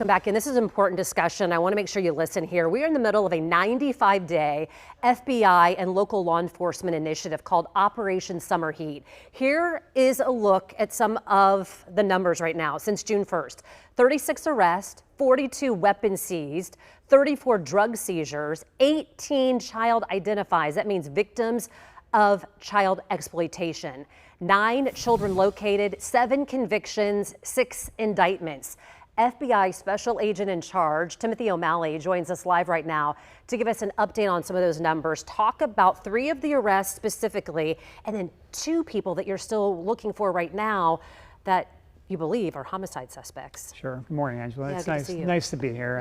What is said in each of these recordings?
Come back in. This is an important discussion. I want to make sure you listen here. We are in the middle of a 95-day FBI and local law enforcement initiative called Operation Summer Heat. Here is a look at some of the numbers right now since June 1st. 36 arrests, 42 weapons seized, 34 drug seizures, 18 child identifies. That means victims of child exploitation. 9 children located, 7 convictions, 6 indictments. FBI Special Agent in Charge, Timothy O'Malley, joins us live right now to give us an update on some of those numbers, talk about 3 of the arrests specifically, and then 2 people that you're still looking for right now that you believe are homicide suspects. Sure. Good morning, Angela. Yeah, It's good nice to be here.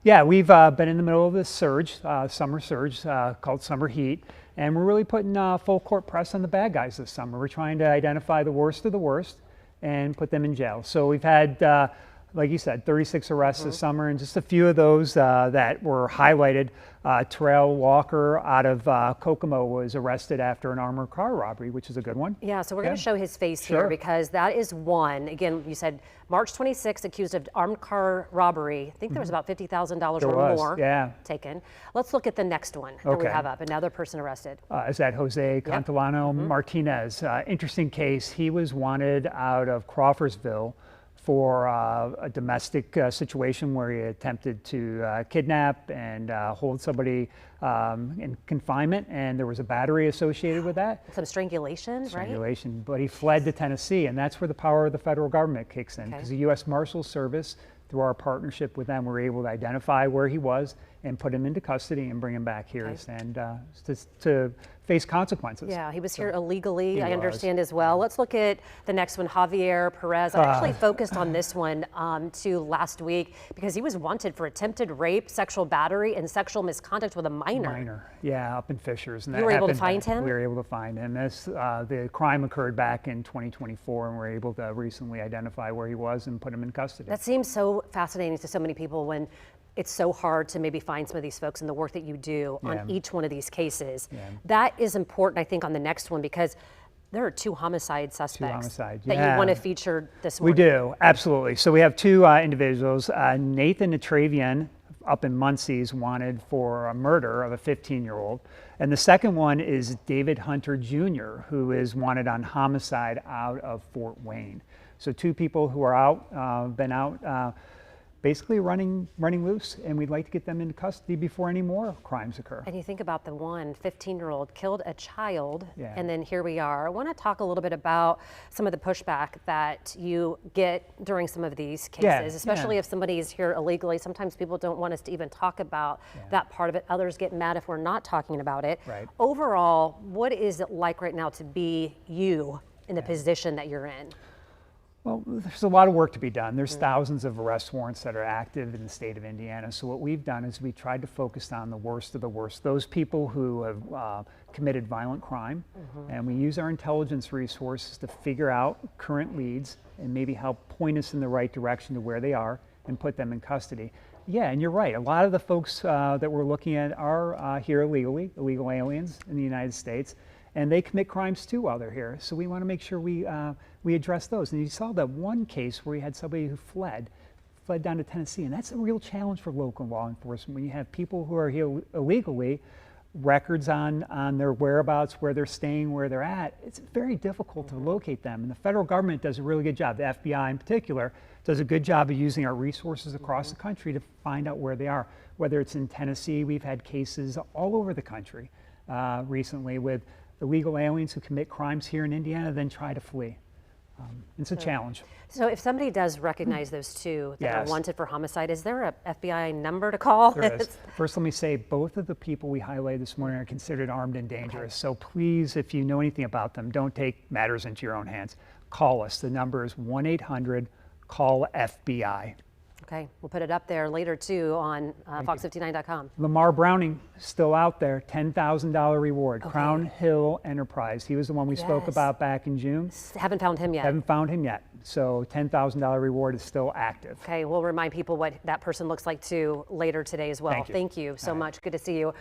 Yeah. And we've been in the middle of this surge, summer surge called Summer Heat, and we're really putting full court press on the bad guys this summer. We're trying to identify the worst of the worst and put them in jail. So we've had like you said, 36 arrests this summer, and just a few of those that were highlighted. Terrell Walker out of Kokomo was arrested after an armored car robbery, which is a good one. Yeah, so we're going to show his face here because that is one. Again, you said March 26th, accused of armed car robbery. I think there was about $50,000 or more taken. Let's look at the next one that we have up. Another person arrested. Is that Jose Cantolano Martinez? Interesting case. He was wanted out of Crawfordsville for a domestic situation where he attempted to kidnap and hold somebody in confinement, and there was a battery associated with that. Some strangulation, right? Strangulation, but he fled to Tennessee, and that's where the power of the federal government kicks in, because the U.S. Marshals Service, through our partnership with them, were able to identify where he was and put him into custody and bring him back here and to face consequences. Yeah, he was here illegally, I understand as well. Let's look at the next one, Javier Perez. I actually focused on this one too last week because he was wanted for attempted rape, sexual battery, and sexual misconduct with a minor. Yeah, up in Fishers. And you were able to find him? We were able to find him. The crime occurred back in 2024, and we were able to recently identify where he was and put him in custody. That seems so fascinating to so many people when it's so hard to maybe find some of these folks and the work that you do on each one of these cases. That is important, I think, on the next one because there are 2 homicide suspects that you want to feature this morning. We do, absolutely. So we have 2 individuals. Nathan Atravian up in Muncie is wanted for a murder of a 15-year-old. And the second one is David Hunter Jr., who is wanted on homicide out of Fort Wayne. So 2 people who are out, been out, basically running loose, and we'd like to get them into custody before any more crimes occur. And you think about the one 15-year-old killed a child, and then here we are. I want to talk a little bit about some of the pushback that you get during some of these cases, especially if somebody is here illegally. Sometimes people don't want us to even talk about that part of it. Others get mad if we're not talking about it. Overall, what is it like right now to be you in the position that you're in? Well, there's a lot of work to be done. There's thousands of arrest warrants that are active in the state of Indiana. So what we've done is we tried to focus on the worst of the worst, those people who have committed violent crime. And we use our intelligence resources to figure out current leads and maybe help point us in the right direction to where they are and put them in custody. Yeah, and you're right. A lot of the folks that we're looking at are here illegally, illegal aliens in the United States. And they commit crimes too while they're here. So we want to make sure we address those. And you saw that one case where you had somebody who fled down to Tennessee. And that's a real challenge for local law enforcement. When you have people who are here illegally, records on their whereabouts, where they're staying, where they're at, it's very difficult to locate them. And the federal government does a really good job. The FBI in particular does a good job of using our resources across the country to find out where they are. Whether it's in Tennessee, we've had cases all over the country recently with illegal aliens who commit crimes here in Indiana, then try to flee. It's a challenge. So if somebody does recognize those 2 that are wanted for homicide, is there a FBI number to call? There is. First, let me say both of the people we highlighted this morning are considered armed and dangerous. So please, if you know anything about them, don't take matters into your own hands. Call us. The number is 1-800-CALL-FBI. Okay, we'll put it up there later too on fox59.com. Lamar Browning, still out there, $10,000 reward. Crown Hill Enterprise. He was the one we spoke about back in June. Haven't found him yet. Haven't found him yet. So $10,000 reward is still active. Okay, we'll remind people what that person looks like too later today as well. Thank you so much. Good to see you.